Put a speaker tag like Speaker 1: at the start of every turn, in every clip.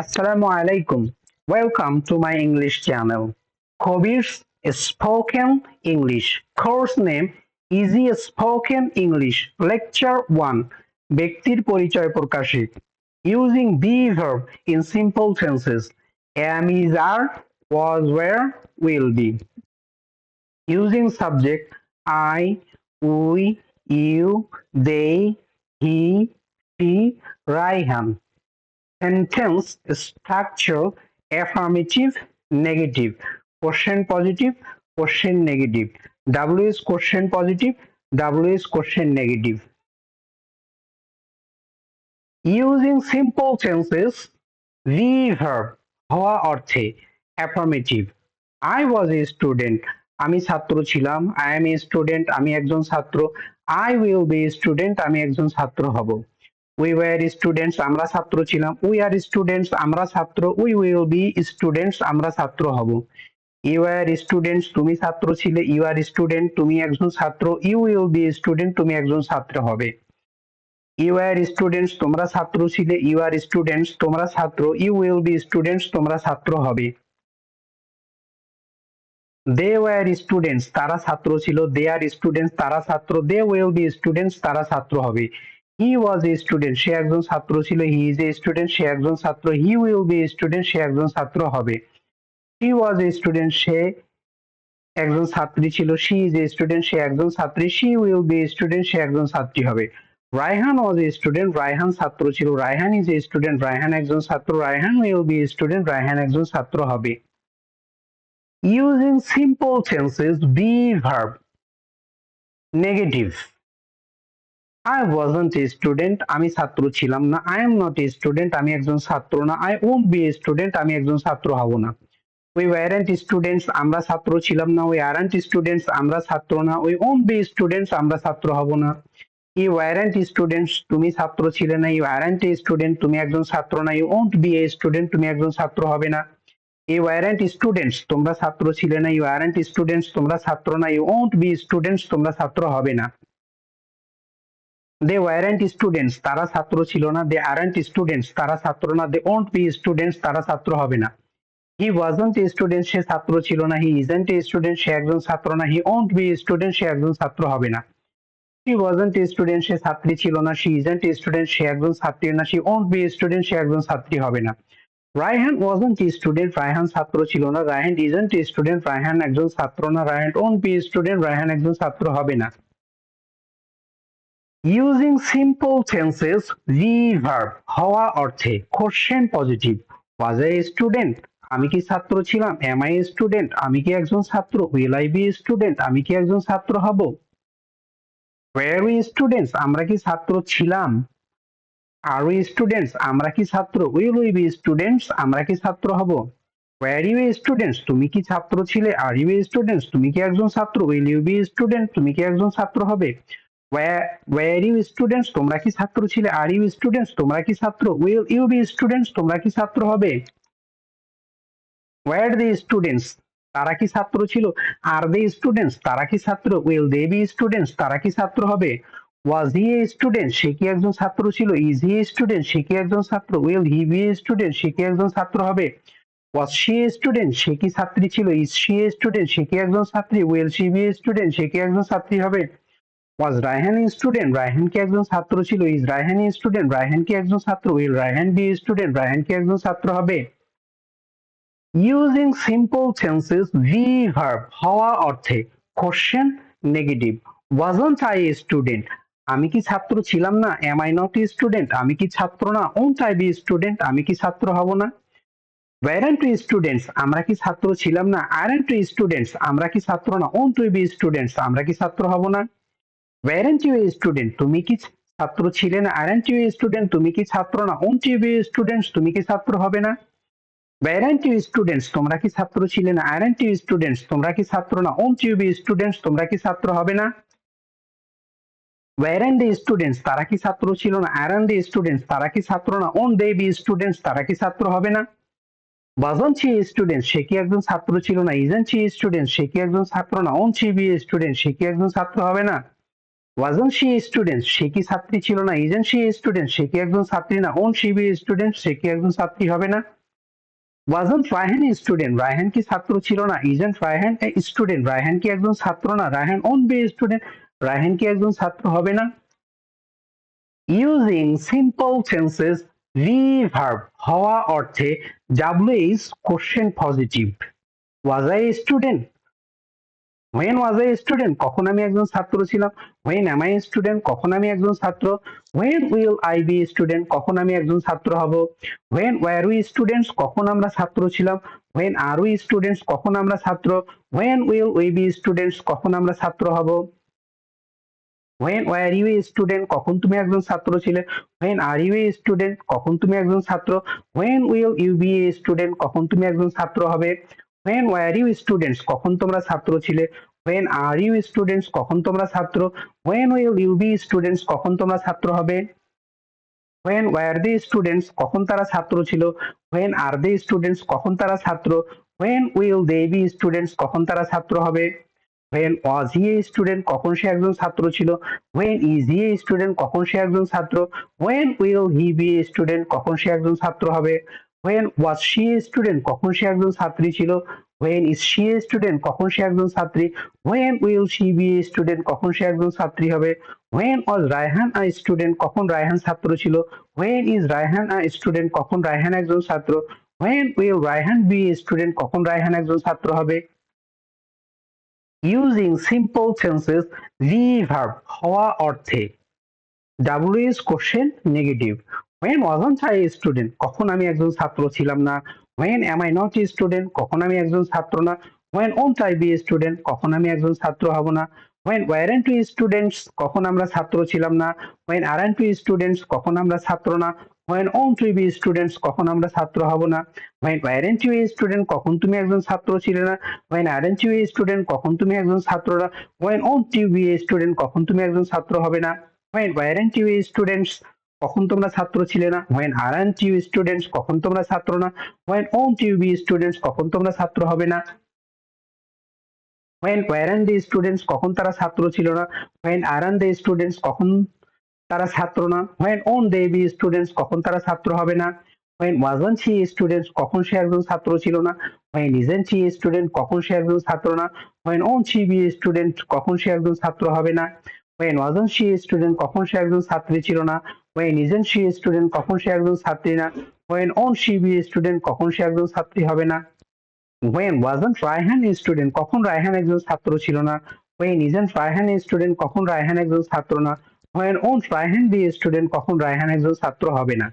Speaker 1: Assalamu alaikum. Welcome to my English channel. Kobir's Spoken English. Course name Easy Spoken English. Lecture 1. ব্যক্তির পরিচয় প্রকাশিত. Using be verb in simple tenses. Am, is, are, was, were, will be. Using subject I, we, you, they, he, she, Raihan. Sentence structure affirmative, negative. Question positive, question negative. W is question positive, W is question negative. Using simple tenses, the verb হওয়া অর্থে affirmative. I was a student. আমি ছাত্র ছিলাম. I am a student. আমি একজন ছাত্র. I will be a student. আমি একজন ছাত্র হব. We were students, আমরা ছাত্র ছিলাম. We are students, আমরা ছাত্র. We will be students, আমরা ছাত্র হব. You are students, তুমি ছাত্র ছিলে. You are student, তুমি একজন ছাত্র. You will be student, তুমি একজন ছাত্র হবে. You are students, তোমরা ছাত্র ছিলে. You are students, তোমরা ছাত্র. You will be students, তোমরা ছাত্র হবে. They were students, তারা ছাত্র ছিল. They are students, তারা ছাত্র. They will be students, তারা ছাত্র হবে. He was a student, সে একজন ছাত্র ছিল. He is a student, সে একজন ছাত্র. He will be a student, সে একজন ছাত্র হবে. She was a student, সে একজন ছাত্রী ছিল. She is a student, সে একজন ছাত্রী. She will be a student, সে একজন ছাত্রী হবে. Raihan was a student, Raihan ছাত্র ছিল. Raihan is a student, Raihan একজন ছাত্র. Raihan will be a student, Raihan একজন ছাত্র হবে. Using simple tenses, be verb. Negative. I wasn't a student, আমি ছাত্র ছিলাম না. I am not a student, আমি একজন ছাত্র না. I won't be a student, আমি একজন ছাত্র হব না. We weren't students, আমরা ছাত্র ছিলাম না. We aren't students, আমরা ছাত্র না. We won't be students, আমরা ছাত্র হব না. You weren't students, তুমি ছাত্র ছিলে না. You aren't a student, তুমি একজন ছাত্র না. You won't be a student, তুমি একজন ছাত্র হবে না. You weren't students, তোমরা ছাত্র ছিলে না. You aren't students, তোমরা ছাত্র না. You won't be students, তোমরা ছাত্র হবে না. They weren't students, তারা ছাত্র ছিল না. They aren't students, তারা ছাত্র না. They won't be students, তারা ছাত্র হবে না. He wasn't a student, সে ছাত্র ছিল না. He isn't a student, সে একজন ছাত্র না. He won't be a student, সে একজন ছাত্র হবে না. She wasn't a student, সে ছাত্রী ছিল না. She isn't a student, সে একজন ছাত্রী না. She won't be a student, সে একজন ছাত্রী হবে না. Raihan wasn't a student, Raihan ছাত্র ছিল না. Raihan isn't a student, Raihan একজন ছাত্র না. Raihan won't be a student, Raihan একজন ছাত্র হবে না. Using simple tenses, the verb হওয়া অর্থে question positive. Was I a student? আমি কি ছাত্র ছিলাম. Am I a student? আমি কি একজন ছাত্র. Will I be a student? আমি কি একজন ছাত্র হব. Were we students? আমরা কি ছাত্র ছিলাম. Are we students? আমরা কি ছাত্র. Will we be students? আমরা কি ছাত্র হব. Were you a students? তুমি কি ছাত্র ছিলে. Are you a students? তুমি কি একজন ছাত্র. Will you be a student? তুমি কি একজন ছাত্র হবে. Were you students? তোমরা কি ছাত্র ছিলে. Are you students? তোমরা কি ছাত্র. Will you be students? তোমরা কি ছাত্র হবে. Were they students? তারা কি ছাত্র ছিল. Are they students? তারা কি ছাত্র. Will they be students? তারা কি ছাত্র হবে. Was he a student? সে কি একজন ছাত্র ছিল. Is he a student? সে কি একজন ছাত্র. Will he be a student? সে কি একজন ছাত্র হবে. Was she a student? সে কি ছাত্রী ছিল. Is she a student? সে কি একজন ছাত্রী. Will she be a student? সে কি একজন ছাত্রী হবে. Was Raihan a student? Raihan কি একজন ছাত্র ছিল. Is Raihan a student? Raihan কি একজন ছাত্র. Will Raihan be a student? Raihan কি একজন ছাত্র হবে. Using simple tenses, the verb হওয়া অর্থে question negative. Wasn't I a student? আমি কি ছাত্র ছিলাম না. Am I not a student? আমি কি ছাত্র না. Won't I be a student? আমি কি ছাত্র হব না. Weren't we students? আমরা কি ছাত্র ছিলাম না. Aren't we students? আমরা কি ছাত্র না. Won't we be students? আমরা কি ছাত্র হব না. Weren't you a student? তুমি কি ছাত্র ছিলে না. Aren't you a student? তুমি কি ছাত্র না. Won't you be students? তুমি কি ছাত্র হবে না. Weren't you students? তোমরা কি ছাত্র ছিলে না. Aren't you students? তোমরা কি ছাত্র না. Won't you be students? তোমরা কি ছাত্র হবে না. Weren't they students? তারা কি ছাত্র ছিল না. Aren't they students? তারা কি ছাত্র না. Won't they be students? তারা কি ছাত্র হবে না. Wasn't she a student? সে কি একজন ছাত্র ছিল না. Isn't she a student? সে কি একজন ছাত্র না. Won't she be a student? সে কি একজন ছাত্র হবে না. wasn't she a student সে কি ছাত্রী ছিল না, isn't she a student সে কি একজন ছাত্রী না, won't she be a student সে কি একজন ছাত্রী হবে না। wasn't Raihan a student Raihan কি ছাত্র ছিল না, isn't Raihan a student Raihan কি একজন ছাত্র না, Raihan won't be a student Raihan কি একজন ছাত্র হবে না। ইউজিং সিম্পল টেন্সেস রিভার্ব হওয়া অর্থে WH question positive. Was I student, when was I a student কখন আমি একজন ছাত্র ছিলাম, when am I a student কখন আমি একজন ছাত্র, when will I be a student কখন আমি একজন ছাত্র হব, when were we students কখন আমরা ছাত্র ছিলাম, when are we students কখন আমরা ছাত্র, when will we be students কখন আমরা ছাত্র হব, when were you a student কখন তুমি একজন ছাত্র ছিলে, when are you a student কখন তুমি একজন ছাত্র, when will you be a student কখন তুমি একজন ছাত্র হবে, when were you students কখন তোমরা ছাত্র ছিলে, when are you students কখন তোমরা ছাত্র, when will you be students কখন তোমরা ছাত্র হবে, when were they students কখন তারা ছাত্র ছিল, when are they students কখন তারা ছাত্র, when will they be students কখন তারা ছাত্র হবে, when was he a student কখন সে একজন ছাত্র ছিল, when is he a student কখন সে একজন ছাত্র, when will he be a student কখন সে একজন ছাত্র হবে, when was she a student কখন সে একজন ছাত্রী ছিল, when is she a student কখন সে একজন ছাত্রী, when will she be a student কখন সে একজন ছাত্রী হবে, when was Raihan a student কখন রায়হান ছাত্র ছিল, when is Raihan a student কখন রায়হান একজন ছাত্র, when will Raihan be a student কখন রায়হান একজন ছাত্র হবে। ইউজিং সিম্পল টেন্সেস রিভার্ব হওয়া অর্থে WH question negative. when wasn't I a student কখন আমি একজন ছাত্র ছিলাম না, when am I not a student কখন আমি একজন ছাত্র না, when won't I be a student কখন আমি একজন ছাত্র হব না, when weren't we students কখন আমরা ছাত্র ছিলাম না, when aren't we students কখন আমরা ছাত্র না, when won't we be students কখন আমরা ছাত্র হব না, when weren't you a student কখন তুমি একজন ছাত্র ছিলে না, when aren't you a student কখন তুমি একজন ছাত্র না, when won't you be a student কখন তুমি একজন ছাত্র হবে না, when weren't you a students কখন তোমরা ছাত্র ছিলে না, when aren't you students কখন তোমরা ছাত্র না, when won't you be students কখন তোমরা ছাত্র হবে না, when weren't the students কখন তারা ছাত্র ছিল না, when aren't the students কখন তারা ছাত্র না, when won't they be students কখন তারা ছাত্র হবে না, when wasn't she a student কখন সে একজন ছাত্র ছিল না, when isn't she a student কখন সে একজন ছাত্র না, when won't she be a student কখন সে একজন ছাত্র হবে না, when wasn't she a student কখন সে একজন ছাত্রী ছিল না, when isn't she a student কখন সে একজন ছাত্রী না, when won't she be a student কখন সে একজন ছাত্রী হবে না, when wasn't Raihan a student কখন রায়হান একজন ছাত্র ছিল না, when isn't Raihan a student কখন রায়হান একজন ছাত্র না, when won't Raihan be a student কখন রায়হান একজন ছাত্র হবে না।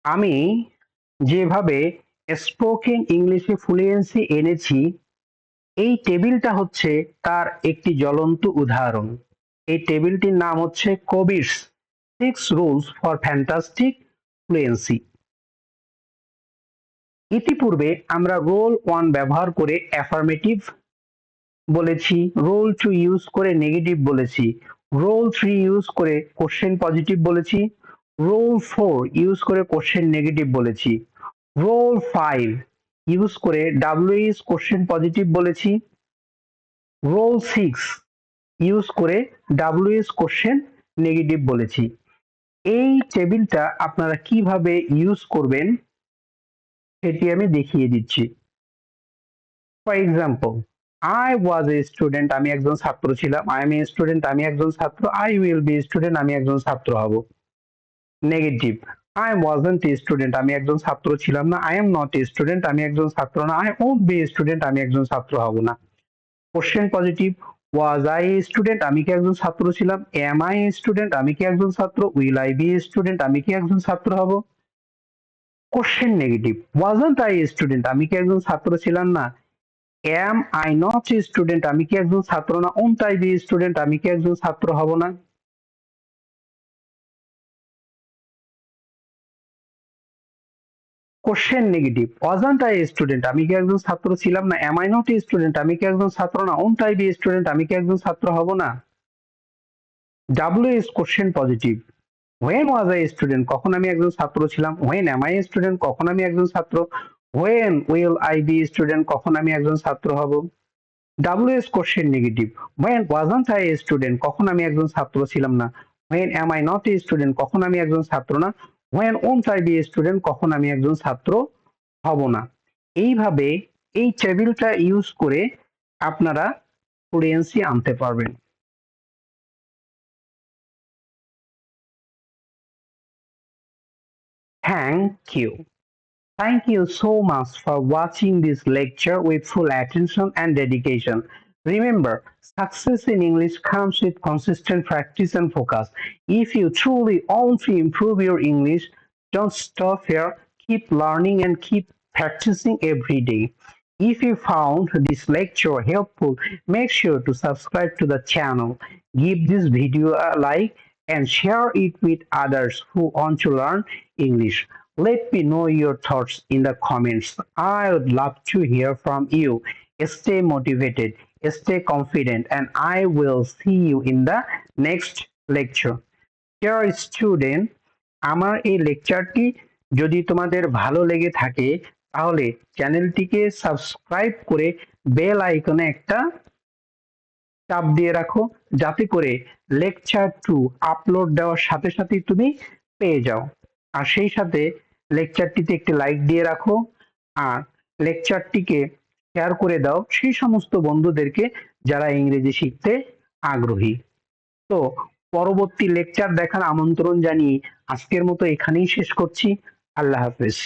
Speaker 1: আমি যেভাবে স্পোকেন ইংলিশে ফ্লুয়েন্সি এনেছি, এই টেবিলটা হচ্ছে তার একটি জ্বলন্ত উদাহরণ। এই টেবিলটির নাম হচ্ছে Kabirs 6 rules for fantastic fluency. ইতিপূর্বে আমরা রোল 1 ব্যবহার করে অ্যাফার্মেটিভ বলেছি, রোল 2 ইউজ করে নেগেটিভ বলেছি, রোল 3 ইউজ করে কোশ্চেন পজিটিভ বলেছি, রোল 4 ইউজ করে কোশ্চেন নেগেটিভ বলেছি, রোল 5 ইউজ করে ডাব্লিউএইচ কোশ্চেন পজিটিভ বলেছি, রোল 6 ইউজ করে ডাব্লিউএইচ কোশ্চেন নেগেটিভ বলেছি। এই টেবিলটা আপনারা কিভাবে ইউজ করবেন সেটি আমি দেখিয়ে দিচ্ছি। For example, I was a student আমি একজন ছাত্র ছিলাম, I am a student আমি একজন ছাত্র, I will be a student আমি একজন ছাত্র হব। Negative, I wasn't a student আমি একজন ছাত্র ছিলাম না, I am not a student আমি একজন ছাত্র না, I won't be a student আমি একজন ছাত্র হব না। Question positive, was I a student আমি কি একজন ছাত্র ছিলাম, am I a student আমি কি একজন ছাত্র, will I be a student আমি কি একজন ছাত্র হব। Question negative, wasn't I a student আমি কি একজন ছাত্র ছিলাম না, am I not a student আমি কি একজন ছাত্র না, won't I be a student আমি কি একজন ছাত্র হব না। Question negative, wasn't I a student আমি কি একজন ছাত্র ছিলাম না, am I not a student আমি কি একজন ছাত্র না, won't I be a student আমি কি একজন ছাত্র হব না। WH question positive, when was I a student, কখন আমি একজন ছাত্র ছিলাম। when am I a student, কখন আমি একজন ছাত্র। when will I be a student, কখন আমি একজন ছাত্র হব। WS question negative, when wasn't I a student, কখন আমি একজন ছাত্র ছিলাম না। when am I not a student, কখন আমি একজন ছাত্র না। when won't I be a student, কখন আমি একজন ছাত্র হব না। এইভাবে এই টেবিলটা ইউজ করে আপনারা ফ্লুয়েন্সি আনতে পারবেন। Thank you. Thank you so much for watching this lecture with full attention and dedication. Remember, success in English comes with consistent practice and focus. If you truly want to improve your English, don't stop here. Keep learning and keep practicing every day. If you found this lecture helpful, make sure to subscribe to the channel, give this video a like, and share it with others who want to learn English. Let me know your thoughts in the comments. I would love to hear from you. Stay motivated, stay confident, and I will see you in the next lecture. Dear student, আমার এই লেকচারটি যদি তোমাদের ভালো লেগে থাকে তাহলে চ্যানেলটিকে সাবস্ক্রাইব করে বেল আইকনে একটা চাপ দিয়ে রাখো, যাতে করে লেকচার 2 আপলোড দেওয়ার সাথে সাথেই তুমি পেয়ে যাও। আর সেই সাথে লেকচারটিতে একটি লাইক দিয়ে রাখো, আর লেকচারটিকে শেয়ার করে দাও সেই সমস্ত বন্ধুদেরকে যারা ইংরেজি শিখতে আগ্রহী। তো পরবর্তী লেকচার দেখার আমন্ত্রণ জানিয়ে আজকের মতো এখানেই শেষ করছি। আল্লাহ হাফেজ।